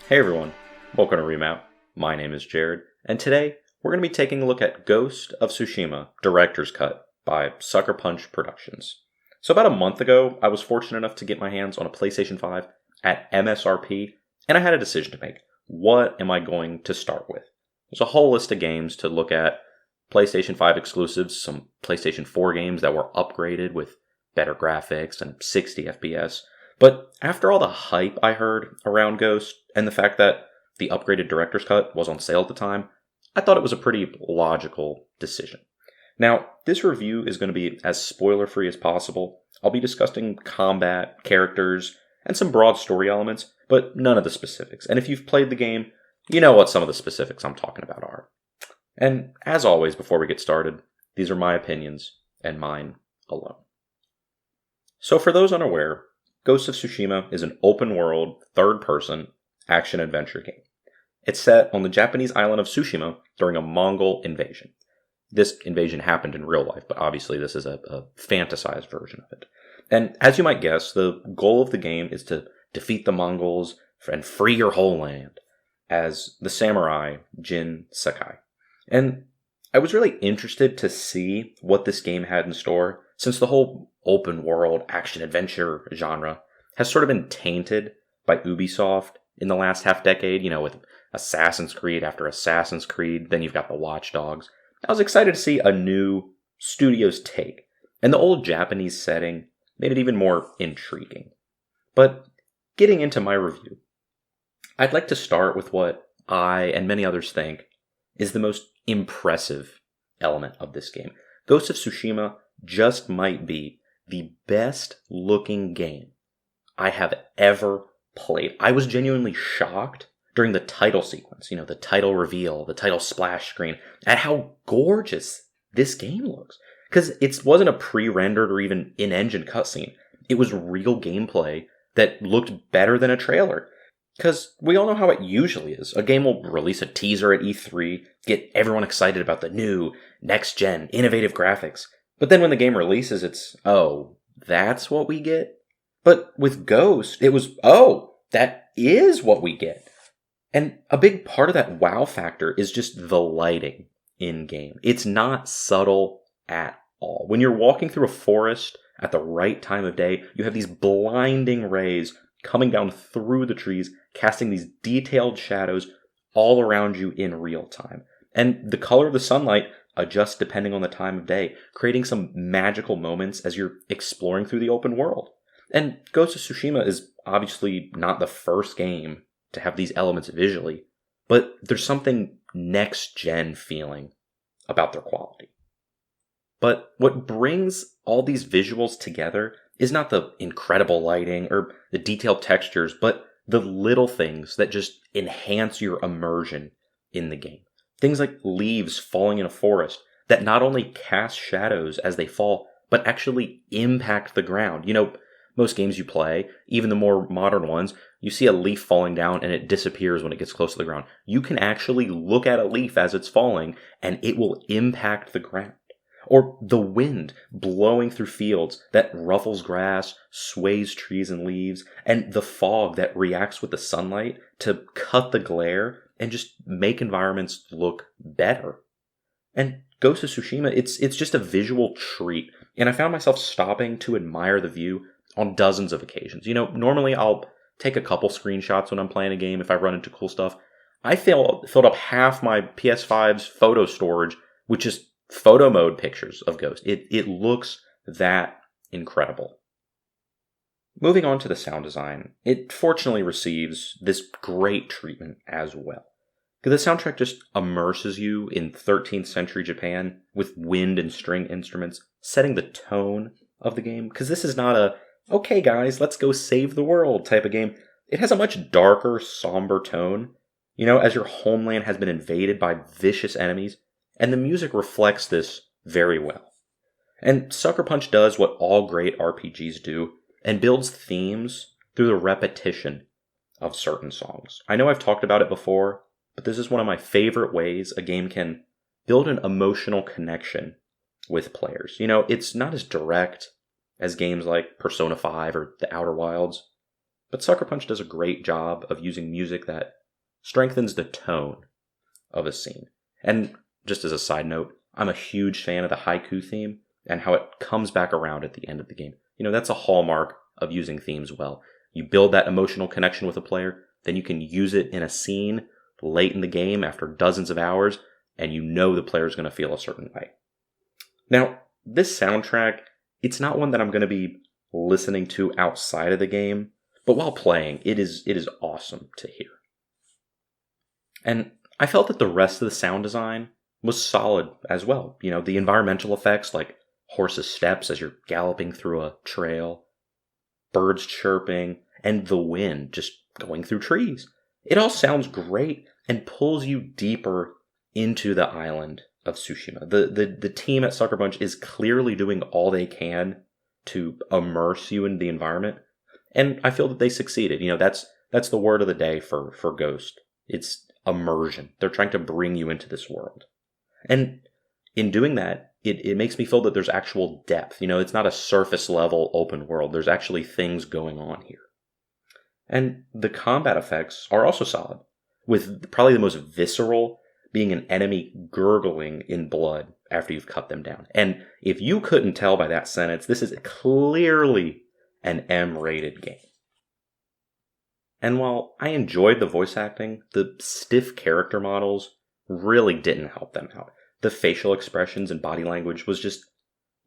Hey everyone, welcome to Remap. My name is Jared, and today we're going to be taking a look at Ghost of Tsushima Director's Cut by Sucker Punch Productions. So about a month ago, I was fortunate enough to get my hands on a PlayStation 5 at MSRP, and I had a decision to make. What am I going to start with? There's a whole list of games to look at. PlayStation 5 exclusives, some PlayStation 4 games that were upgraded with better graphics and 60 FPS. But after all the hype I heard around Ghost, and the fact that the upgraded director's cut was on sale at the time, I thought it was a pretty logical decision. Now, this review is going to be as spoiler-free as possible. I'll be discussing combat, characters, and some broad story elements, but none of the specifics. And if you've played the game, you know what some of the specifics I'm talking about are. And as always, before we get started, these are my opinions, and mine alone. So for those unaware, Ghost of Tsushima is an open-world, third-person, action-adventure game. It's set on the Japanese island of Tsushima during a Mongol invasion. This invasion happened in real life, but obviously this is a fantasized version of it. And as you might guess, the goal of the game is to defeat the Mongols and free your whole land, as the samurai Jin Sakai. And I was really interested to see what this game had in store, since the whole open-world action-adventure genre has sort of been tainted by Ubisoft in the last half-decade, with Assassin's Creed after Assassin's Creed, then you've got the Watch Dogs. I was excited to see a new studio's take, and the old Japanese setting made it even more intriguing. But getting into my review, I'd like to start with what I and many others think is the most impressive element of this game. Ghost of Tsushima just might be the best looking game I have ever played. I was genuinely shocked during the title sequence, the title reveal, the title splash screen, at how gorgeous this game looks. Because it wasn't a pre-rendered or even in-engine cutscene. It was real gameplay that looked better than a trailer. Because we all know how it usually is. A game will release a teaser at E3, get everyone excited about the new, next-gen, innovative graphics. But then when the game releases, it's, oh, that's what we get? But with Ghost, it was, oh, that is what we get. And a big part of that wow factor is just the lighting in-game. It's not subtle at all. When you're walking through a forest at the right time of day, you have these blinding rays coming down through the trees, casting these detailed shadows all around you in real time. And the color of the sunlight adjusts depending on the time of day, creating some magical moments as you're exploring through the open world. And Ghost of Tsushima is obviously not the first game to have these elements visually, but there's something next-gen feeling about their quality. But what brings all these visuals together is not the incredible lighting or the detailed textures, but the little things that just enhance your immersion in the game. Things like leaves falling in a forest that not only cast shadows as they fall, but actually impact the ground. Most games you play, even the more modern ones, you see a leaf falling down and it disappears when it gets close to the ground. You can actually look at a leaf as it's falling and it will impact the ground. Or the wind blowing through fields that ruffles grass, sways trees and leaves, and the fog that reacts with the sunlight to cut the glare and just make environments look better. And Ghost of Tsushima, it's just a visual treat, and I found myself stopping to admire the view on dozens of occasions. Normally I'll take a couple screenshots when I'm playing a game if I run into cool stuff. I filled up half my PS5's photo storage with just photo mode pictures of Ghost. It looks that incredible. Moving on to the sound design, it fortunately receives this great treatment as well. Because the soundtrack just immerses you in 13th century Japan with wind and string instruments, setting the tone of the game. Because this is not a, okay guys, let's go save the world type of game. It has a much darker, somber tone, as your homeland has been invaded by vicious enemies. And the music reflects this very well. And Sucker Punch does what all great RPGs do, and builds themes through the repetition of certain songs. I know I've talked about it before, but this is one of my favorite ways a game can build an emotional connection with players. It's not as direct as games like Persona 5 or The Outer Wilds, but Sucker Punch does a great job of using music that strengthens the tone of a scene. And just as a side note, I'm a huge fan of the haiku theme and how it comes back around at the end of the game. That's a hallmark of using themes well. You build that emotional connection with a player, then you can use it in a scene late in the game after dozens of hours, and the player is going to feel a certain way. Now, this soundtrack, it's not one that I'm going to be listening to outside of the game, but while playing, it is awesome to hear. And I felt that the rest of the sound design was solid as well. The environmental effects like horses' steps as you're galloping through a trail, birds chirping, and the wind just going through trees. It all sounds great and pulls you deeper into the island of Tsushima. The team at Sucker Punch is clearly doing all they can to immerse you in the environment, and I feel that they succeeded. That's the word of the day for Ghost. It's immersion. They're trying to bring you into this world. And in doing that, it makes me feel that there's actual depth. It's not a surface level open world. There's actually things going on here. And the combat effects are also solid, with probably the most visceral being an enemy gurgling in blood after you've cut them down. And if you couldn't tell by that sentence, this is clearly an M-rated game. And while I enjoyed the voice acting, the stiff character models really didn't help them out. The facial expressions and body language was just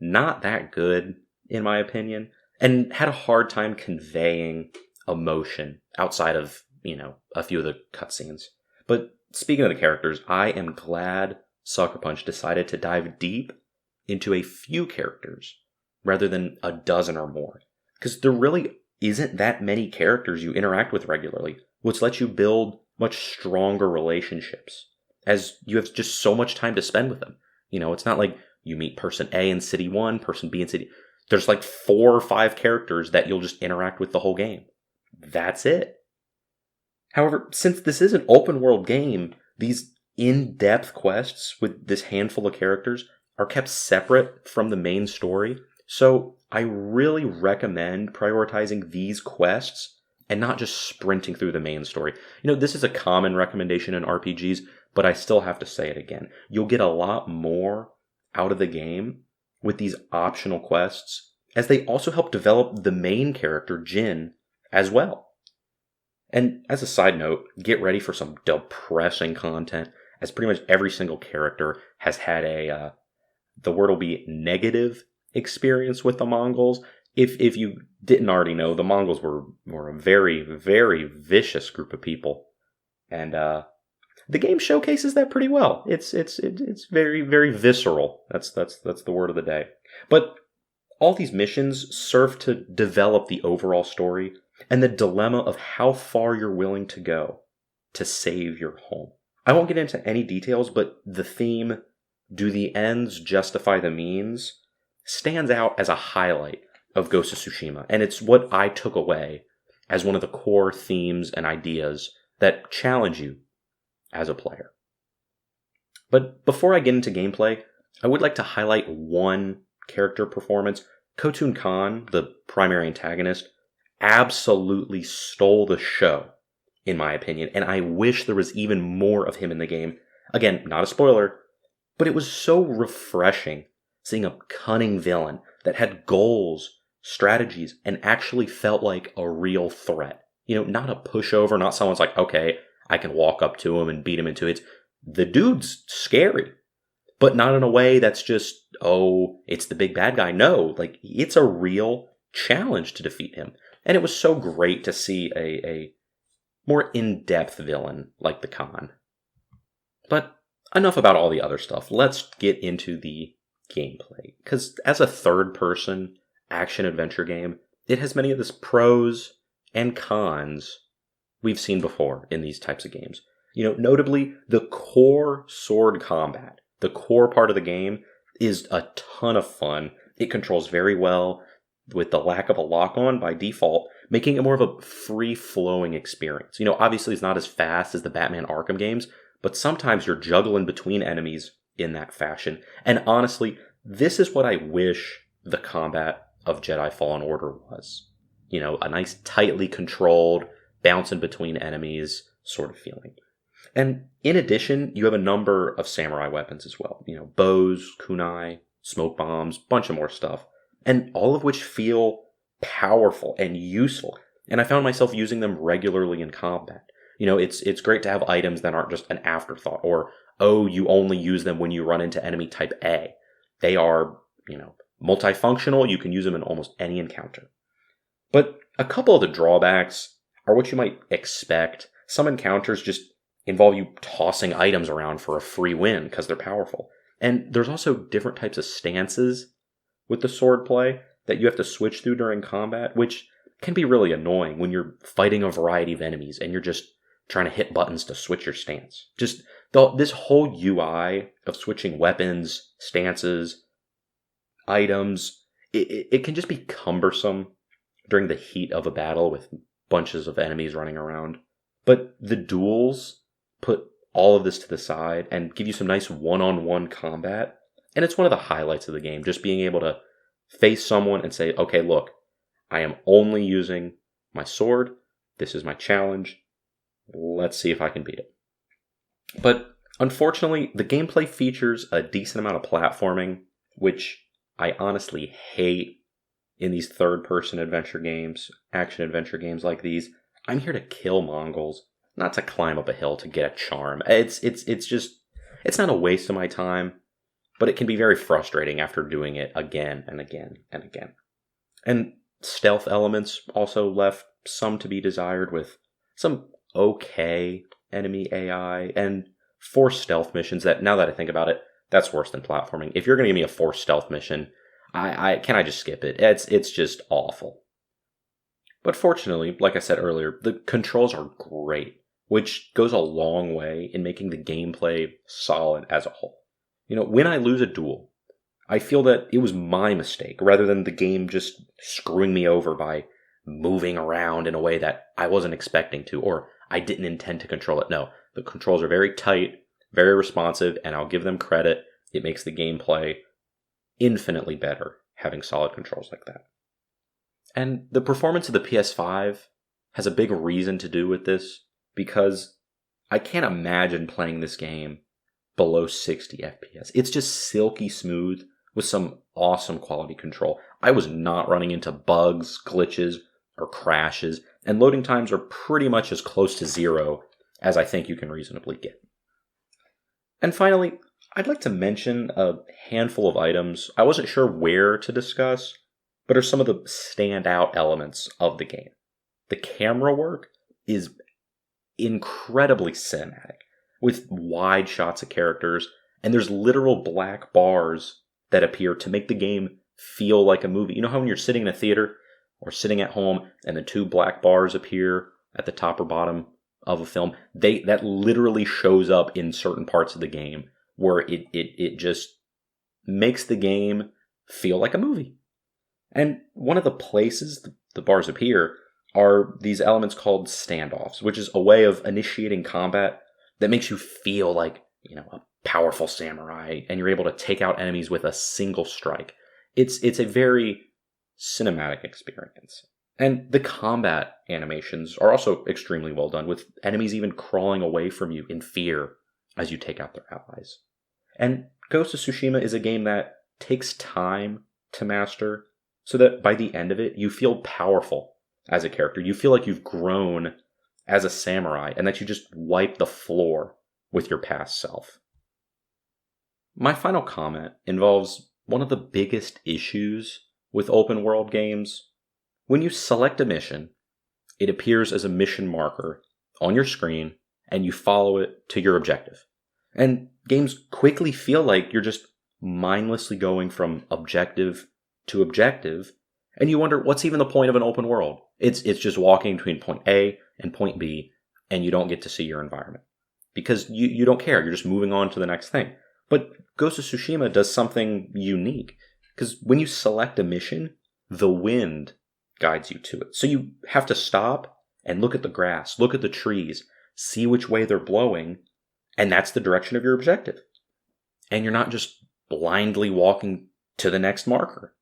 not that good, in my opinion, and had a hard time conveying emotion outside of, a few of the cutscenes. But speaking of the characters, I am glad Sucker Punch decided to dive deep into a few characters rather than a dozen or more. Because there really isn't that many characters you interact with regularly, which lets you build much stronger relationships, as you have just so much time to spend with them. It's not like you meet person A in City 1, person B in City... There's like 4 or 5 characters that you'll just interact with the whole game. That's it. However, since this is an open world game, these in-depth quests with this handful of characters are kept separate from the main story. So I really recommend prioritizing these quests and not just sprinting through the main story. This is a common recommendation in RPGs, but I still have to say it again. You'll get a lot more out of the game with these optional quests, as they also help develop the main character, Jin, as well. And as a side note, get ready for some depressing content, as pretty much every single character has had the word will be negative experience with the Mongols. If you didn't already know, the Mongols were a very, very vicious group of people. And the game showcases that pretty well. It's very, very visceral. That's the word of the day. But all these missions serve to develop the overall story and the dilemma of how far you're willing to go to save your home. I won't get into any details, but the theme, do the ends justify the means, stands out as a highlight of Ghost of Tsushima. And it's what I took away as one of the core themes and ideas that challenge you as a player. But before I get into gameplay, I would like to highlight one character performance. Khotun Khan, the primary antagonist, absolutely stole the show, in my opinion, and I wish there was even more of him in the game. Again, not a spoiler, but it was so refreshing seeing a cunning villain that had goals, strategies, and actually felt like a real threat. Not a pushover, not someone's like, okay, I can walk up to him and beat him into it. The dude's scary, but not in a way that's just, oh, it's the big bad guy. No, it's a real challenge to defeat him. And it was so great to see a more in-depth villain like the Khan. But enough about all the other stuff. Let's get into the gameplay. Because as a third-person action-adventure game, it has many of the pros and cons we've seen before in these types of games. Notably, the core sword combat, the core part of the game, is a ton of fun. It controls very well with the lack of a lock-on by default, making it more of a free-flowing experience. Obviously it's not as fast as the Batman Arkham games, but sometimes you're juggling between enemies in that fashion. And honestly, this is what I wish the combat of Jedi Fallen Order was. a nice tightly controlled, bouncing between enemies sort of feeling. And in addition, you have a number of samurai weapons as well. Bows, kunai, smoke bombs, bunch of more stuff. And all of which feel powerful and useful. And I found myself using them regularly in combat. It's great to have items that aren't just an afterthought or, oh, you only use them when you run into enemy type A. They are, multifunctional. You can use them in almost any encounter. But a couple of the drawbacks are what you might expect. Some encounters just involve you tossing items around for a free win because they're powerful. And there's also different types of stances with the sword play that you have to switch through during combat, which can be really annoying when you're fighting a variety of enemies and you're just trying to hit buttons to switch your stance. Just this whole UI of switching weapons, stances, items, it can just be cumbersome during the heat of a battle with bunches of enemies running around. But the duels put all of this to the side and give you some nice one-on-one combat. And it's one of the highlights of the game, just being able to face someone and say, okay, look, I am only using my sword. This is my challenge. Let's see if I can beat it. But unfortunately, the gameplay features a decent amount of platforming, which I honestly hate in these third-person adventure games, action-adventure games like these. I'm here to kill Mongols, not to climb up a hill to get a charm. It's not a waste of my time, but it can be very frustrating after doing it again and again and again. And stealth elements also left some to be desired, with some okay enemy AI and forced stealth missions that, now that I think about it, that's worse than platforming. If you're going to give me a forced stealth mission, I just skip it. It's just awful. But fortunately, like I said earlier, the controls are great, which goes a long way in making the gameplay solid as a whole. When I lose a duel, I feel that it was my mistake rather than the game just screwing me over by moving around in a way that I wasn't expecting to, or I didn't intend to control it. No, the controls are very tight, very responsive, and I'll give them credit. It makes the gameplay infinitely better having solid controls like that. And the performance of the PS5 has a big reason to do with this, because I can't imagine playing this game below 60 FPS. It's just silky smooth with some awesome quality control. I was not running into bugs, glitches, or crashes, and loading times are pretty much as close to zero as I think you can reasonably get. And finally, I'd like to mention a handful of items I wasn't sure where to discuss, but are some of the standout elements of the game. The camera work is incredibly cinematic, with wide shots of characters, and there's literal black bars that appear to make the game feel like a movie. You know how when you're sitting in a theater or sitting at home and the two black bars appear at the top or bottom of a film? That literally shows up in certain parts of the game where it just makes the game feel like a movie. And one of the places the bars appear are these elements called standoffs, which is a way of initiating combat that makes you feel like, a powerful samurai, and you're able to take out enemies with a single strike. It's a very cinematic experience. And the combat animations are also extremely well done, with enemies even crawling away from you in fear as you take out their allies. And Ghost of Tsushima is a game that takes time to master, so that by the end of it, you feel powerful as a character. You feel like you've grown as a samurai, and that you just wipe the floor with your past self. My final comment involves one of the biggest issues with open world games. When you select a mission, it appears as a mission marker on your screen, and you follow it to your objective. And games quickly feel like you're just mindlessly going from objective to objective, and you wonder, what's even the point of an open world? It's just walking between point A and point B, and you don't get to see your environment. Because you don't care, you're just moving on to the next thing. But Ghost of Tsushima does something unique, because when you select a mission, the wind guides you to it. So you have to stop and look at the grass, look at the trees, see which way they're blowing, and that's the direction of your objective. And you're not just blindly walking to the next marker.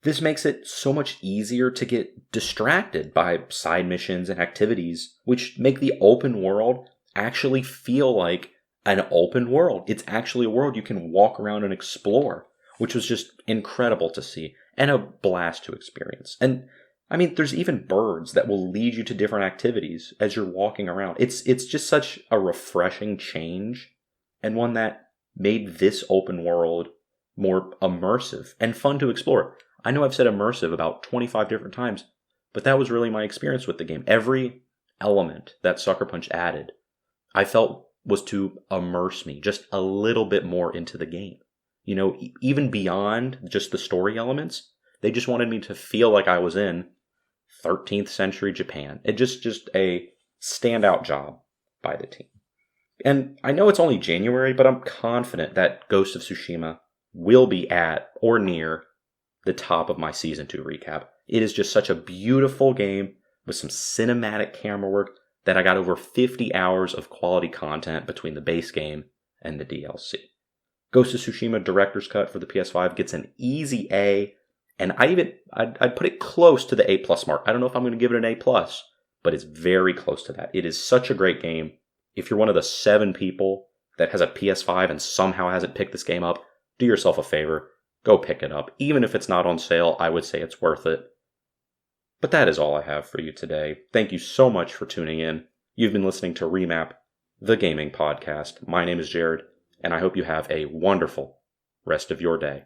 This makes it so much easier to get distracted by side missions and activities, which make the open world actually feel like an open world. It's actually a world you can walk around and explore, which was just incredible to see and a blast to experience. And I mean, there's even birds that will lead you to different activities as you're walking around. It's just such a refreshing change, and one that made this open world more immersive and fun to explore. I know I've said immersive about 25 different times, but that was really my experience with the game. Every element that Sucker Punch added, I felt was to immerse me just a little bit more into the game. You know, even beyond just the story elements, they just wanted me to feel like I was in 13th century Japan. It just a standout job by the team. And I know it's only January, but I'm confident that Ghost of Tsushima will be at or near the top of my Season 2 recap. It is just such a beautiful game with some cinematic camera work that I got over 50 hours of quality content between the base game and the DLC. Ghost of Tsushima Director's Cut for the PS5 gets an easy A, and I'd put it close to the A+ mark. I don't know if I'm going to give it an A+, but it's very close to that. It is such a great game. If you're one of the 7 people that has a PS5 and somehow hasn't picked this game up, do yourself a favor. Go pick it up. Even if it's not on sale, I would say it's worth it. But that is all I have for you today. Thank you so much for tuning in. You've been listening to Remap, the gaming podcast. My name is Jared, and I hope you have a wonderful rest of your day.